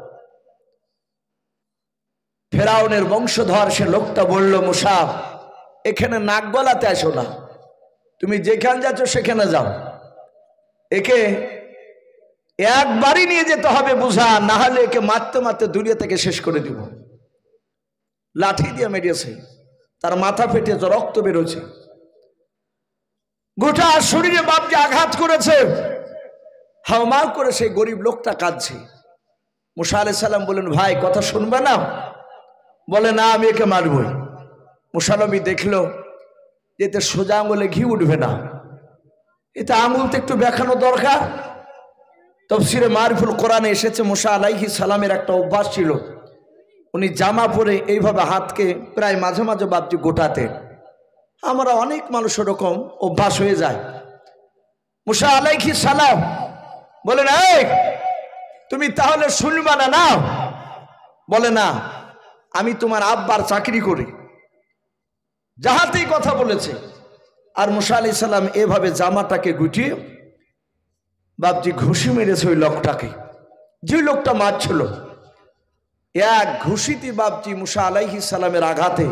ফেরাউনের বংশধর সে লোকটা বলল, মুসা এখানে নাক গলাতে আসো না, তুমি যেখানে যাচ্ছ সেখানে যাও, একে একবারই নিয়ে যেতে হবে বুঝা, না হলে একে মারতে মারতে দুনিয়া থেকে শেষ করে দিব। লাঠি দিয়ে মেরেছে, তার মাথা ফেটে রক্ত বেরোছে, গোটা শরীরে বাপকে আঘাত করেছে, হাওমাও করে সেই গরিব লোকটা কাঁদছে। মুসা আলাইহিস সালাম বলেন, ভাই কথা শুনবে না? বলে, না আমি একে মারবই। মুসা নবী দেখলো এতে সোজা আঙুলে ঘি উঠবে না, এতে আঙুল তো একটু দেখানো দরকার। তাফসীরে মারিফুল কোরআনে এসেছে মুসা আলাইহিস সালামের একটা অভ্যাস ছিল, উনি জামা পরে এইভাবে হাতকে প্রায় মাঝে মাঝে বাপজি গোটাতেন। আমরা অনেক মানুষ ওরকম অভ্যাস হয়ে যায়। মুসা আলাইহিস সালাম বলেন, এই তুমি তাহলে শুনবা না? না। বলে, না আমি তোমার আব্বার চাকরি করি, যাহাতেই কথা বলেছে। আর মুসা আলাইহিস সালাম এভাবে জামাটাকে গুটিয়ে বাপজি ঘুষি মেরেছে ওই লোকটাকে, যে লোকটা মারছিল। এক ঘুষিতে বাপজি মুসা আলাইহিস সালামের আঘাতে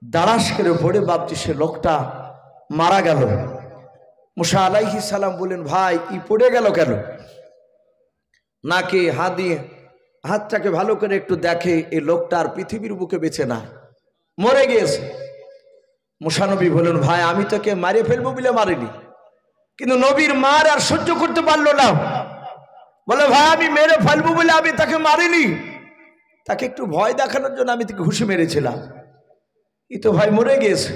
দাঁড়াস করে পড়ে বাপজি সে লোকটা মারা গেল। মুসা আলাইহিস সালাম বলেন, ভাই ই পড়ে গেল কেন? নাকে হাত দিয়ে হাতটাকে ভালো করে একটু দেখে, এই লোকটার পৃথিবীর বুকে বেঁচে না, মরে গিয়েছে। মুসা নবী বলেন, ভাই আমি তোকে মারে ফেলবো বলে মারিনি, কিন্তু নবীর মার আর সহ্য করতে পারলো না। বলে, ভাই আমি মেরে ফেলবো বলে আমি তাকে মারিনি, তাকে একটু ভয় দেখানোর জন্য আমি তাকে ঘুষি মেরেছিলাম। ই তো ভাই মরে গিয়েছে।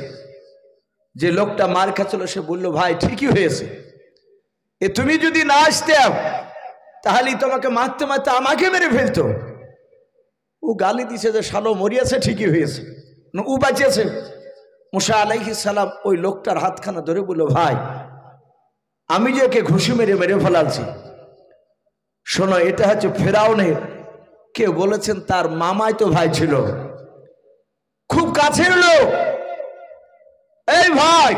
যে লোকটা মার খাচ্ছিল সে বলল, ভাই ঠিকই হয়েছে, এ তুমি যদি না আসতে তাহলে তোমাকে মারতে মারতে আমাকে মেরে ফেলতো। ও গালি দিছে যে শালো মরিয়াছে, ঠিকই হয়েছে, ও বাঁচিয়েছে। মুসা আলাইহিস সালাম ওই লোকটার হাতখানা ধরে বলল, ভাই আমি যে একে ঘুষি মেরে মেরে ফেলালছি, শোনো এটা হচ্ছে ফেরাউনের, কেউ বলেছেন তার মামাই তো ভাই ছিল, খুব কাছের লোক। এই ভাই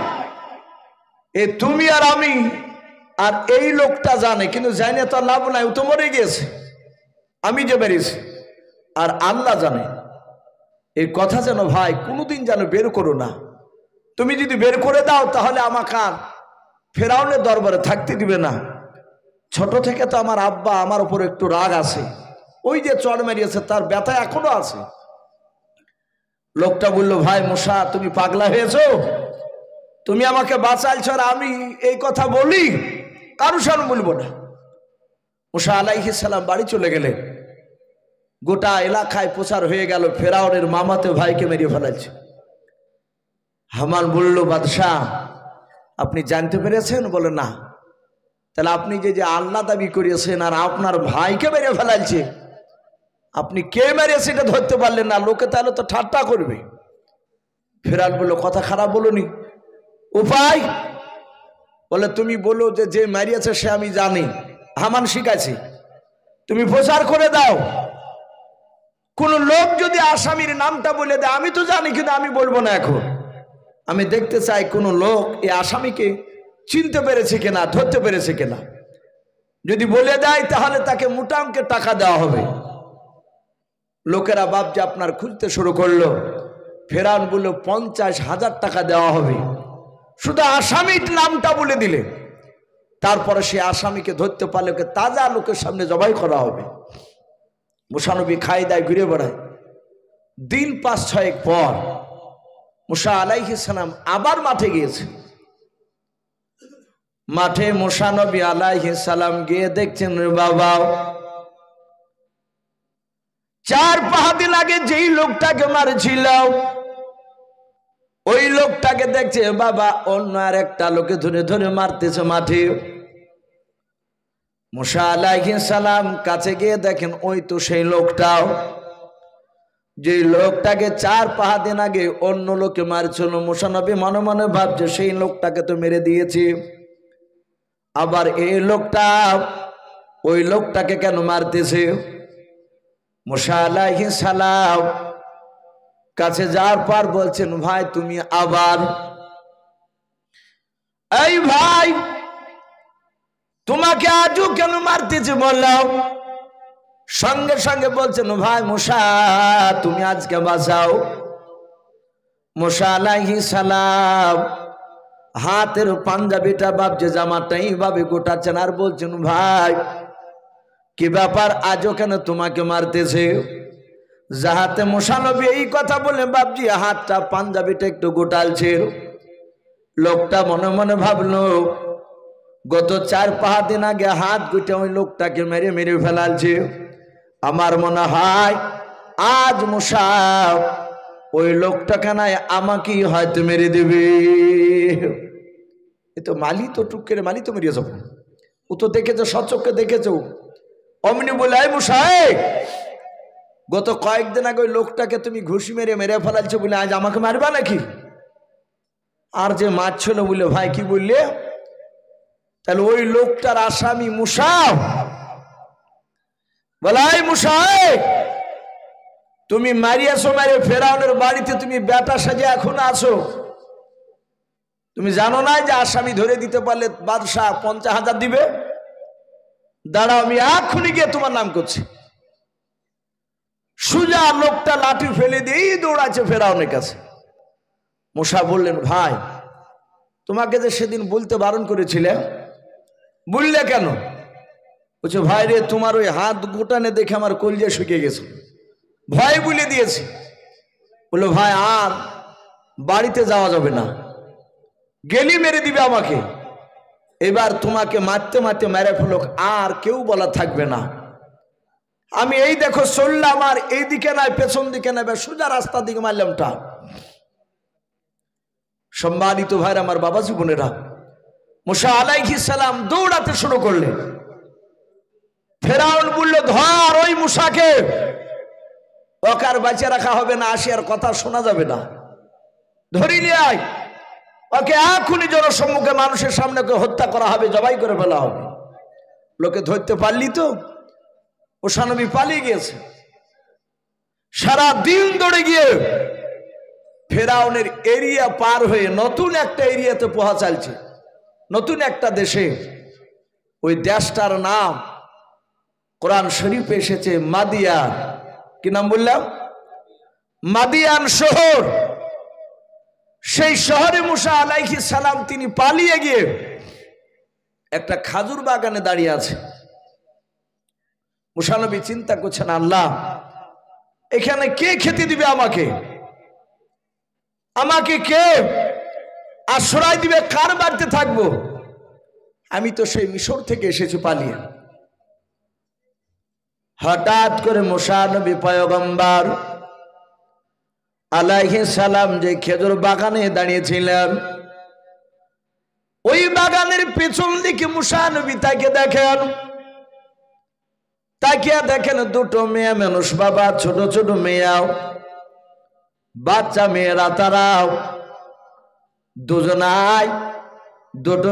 এ তুমি আর আমি আর এই লোকটা জানে, কিন্তু জানে তো লাভ নাই, ও তো মরে গিয়েছে, আমি যে মেরেছি আর আল্লাহ জানে। এই কথা যেন ভাই কোনোদিন যেন বের করো না, তুমি যদি বের করে দাও তাহলে আমাকে আর ফেরাউনের দরবারে থাকতে দিবে না। ছোট থেকে তো আমার আব্বা আমার উপর একটু রাগ আছে, ওই যে চড় মেরিয়েছে তার ব্যথা এখনো আছে। লোকটা বলল, ভাই মুসা তুমি পাগলা হয়েছো, তুমি আমাকে বাঁচাইছ আর আমি এই কথা বলি, কারো সামনে বলবো না। মুসা আলাইহিস সালাম বাড়ি চলে গেলেন। গোটা এলাকায় প্রচার হয়ে গেল ফেরাউনের মামাতে ভাইকে মেরে ফেলাচ্ছে। হামান বলল, বাদশাহ আপনি জানতে পেরেছেন? বলে, না। তাহলে আপনি যে আল্লাহ দাবি করিয়েছেন আর আপনার ভাইকে মেরে ফেলাচ্ছে, আপনি কে মেরেছে এটা ধরতে পারলেন না, লোকে তাহলে তো ঠাট্টা করবে। ফেরাউন বলল, কথা খারাপ বলনি, উপায়? বলে, তুমি বলো যে যে মারিয়েছে সে আমি জানি, হামান শিখাইছি, তুমি প্রচার করে দাও। কোন লোক যদি আসামির নামটা বলে দেয়, আমি তো জানি কিন্তু আমি বলবো না এখন, আমি দেখতে চাই কোন লোক এই আসামিকে চিনতে পেরেছে কিনা, ধরতে পেরেছে কিনা। যদি বলে দেয় তাহলে তাকে মোটা অঙ্কের টাকা দেওয়া হবে। লোকেরা বাপজি আপনার খুঁজতে শুরু করলো। ফেরাউন বলল, 50,000 টাকা দেওয়া হবে শুধু আসামির নামটা বলে দিলে। তারপরে সে আসামিকে ধরতে পারলে ওকে তাজা লোকের সামনে জবাই করা হবে। মুসা নবী খাই দায় ঘুরে বেড়ায়। দিন 5-6 পর মুসা আলাইহিস সালাম আবার মাঠে গিয়েছে। মাঠে মুসা নবী আলাইহিস সালাম গিয়ে দেখছেন, বাবা 4-5 দিন আগে যেই লোকটাকে মারছিল ওই লোকটাকে দেখছে বাবা অন্য আর একটা লোকে ধরে ধরে মারতেছে মাঠে। মুসা আলাইহিস সালাম কাছে গিয়ে দেখেন ওই তো সেই লোকটাও, যে লোকটাকে 4-5 দিন আগে অন্য লোকে মারছিল। মুসা নবী মনে মনে ভাবছে সেই লোকটাকে তো মেরে দিয়েছি, আবার এই লোকটা ওই লোকটাকে কেন মারতেছে। মুসা আলাইহিস সালাম কাছে যাওয়ার পর বলছেন, ভাই তুমি আবার এই ভাই তোমাকে আজও কেন মারতেছে বললাম। সঙ্গে সঙ্গে বলছেন ভাই মুসা তুমি আজকে বাঁচাও। মুসা আলাইহিস সালাম হাতের পাঞ্জাবিটা বাপজে জামাটা এইভাবে গোটাচ্ছেন আর বলছেন ভাই কি ব্যাপার আজও কেন তোমাকে মারতেছে। যাহাতে মুসা নবী এই কথা বলে বাপজি হাতটা পাঞ্জাবিটা একটু গোটালছে। লোকটা মনে মনে ভাবলো গত 4-5 দিন আগে হাত গুটে ওই লোকটাকে মেরে মেরে ফেলালছে। আমার মনে হয় আজ মুসা ওই লোকটাকে নাই আমাকেই হয়তো মেরে দেবে। এ তো মালি তো টুক করে মালি তো মেরিয়ে যাবো। ও তো দেখেছো সচক্ষে দেখেছো। অমনি বলে এই মুসা গত কয়েকদিন আগে ওই লোকটাকে তুমি ঘুষি মেরে মেরে ফেলালছো বলে আজ আমাকে মারবা নাকি? আর যে মারছিল বলে ভাই কি বললে? তাহলে ওই লোকটার আসামি মুসা। বলাই মুসা তুমি মারিয়াছো মারে ফেরাউনের বাড়িতে তুমি বেটা সাজে এখন আছো। তুমি জানো না যে আসামি ধরে দিতে পারলে বাদশাহ 50,000 দিবে? দাঁড়াও আমি এক্ষুনি গিয়ে তোমার নাম করছি। সুজা লোকটা লাঠি ফেলে দিয়েই দৌড়াচ্ছে ফেরাউনের কাছে। মুসা বললেন ভাই তোমাকে যে সেদিন বলতে বারণ করেছিলে বললে কেন? বলছে ভাই রে তোমার ওই হাত গোটানে দেখে আমার কলজা শুকিয়ে গেছে, ভয় বলে দিয়েছি। বললো ভাই আর বাড়িতে যাওয়া যাবে না, গেলি মেরে দিবে আমাকে। এবার তোমাকে মারতে মারতে মেরে ফেলো, আর কেউ বলা থাকবে না। আমি এই দেখো চললাম আর এই দিকে নাই পেছন দিকে নেবে সোজা রাস্তার দিকে মারলামটা। সম্মানিত ভাইরা আমার বাবাজি বোনেরা, মুসা আলাইহিস সালাম দৌড়াতে শুরু করলেন। ফেরাউন বলল ধর ওই মুসাকে, ওকে আর বাঁচিয়ে রাখা হবে না, আসিয়ার কথা শোনা যাবে না, ধরি নিয়ে আয় ওকে, এখনই জনসম্মুখে মানুষের সামনে হত্যা করা হবে, জবাই করে ফেলা হবে। লোকে ধরতে পারলি তো? মুসা নবী পালিয়ে গিয়েছে। সারা দিন দৌড়ে গিয়ে ফেরাউনের এরিয়া পার হয়ে নতুন একটা এরিয়াতে পৌঁছালছে, নতুন একটা দেশে। ওই দেশটার নাম কোরআন শরীফে এসেছে মাদিয়ান। কি নাম বললাম? মাদিয়ান শহর। সেই শহরে মুসা আলাইহিস সালাম তিনি পালিয়ে গিয়ে একটা খাজুর বাগানে দাঁড়িয়ে আছে। মুসা নবী চিন্তা করছেন আল্লাহ এখানে কে খেতে দিবে আমাকে, আমাকে কে আশ্রয় দিবে, কার বাড়িতে থাকবো? আমি তো সেই মিশর থেকে এসেছি পালিয়ে। হঠাৎ করে মুসা নবী পয়গম্বর আলাইহিস সালাম যে খেজুর বাগানে দাঁড়িয়েছিলেন, ওই বাগানের পেছন দিকে মুসা নবী তাকে দেখেন। তাকিয়া দেখেন দুটো মেয়ে মানুষ, বাবা ছোট ছোট মেয়াও, বাচ্চা মেয়েরা, তারাও দুজনায় দুটো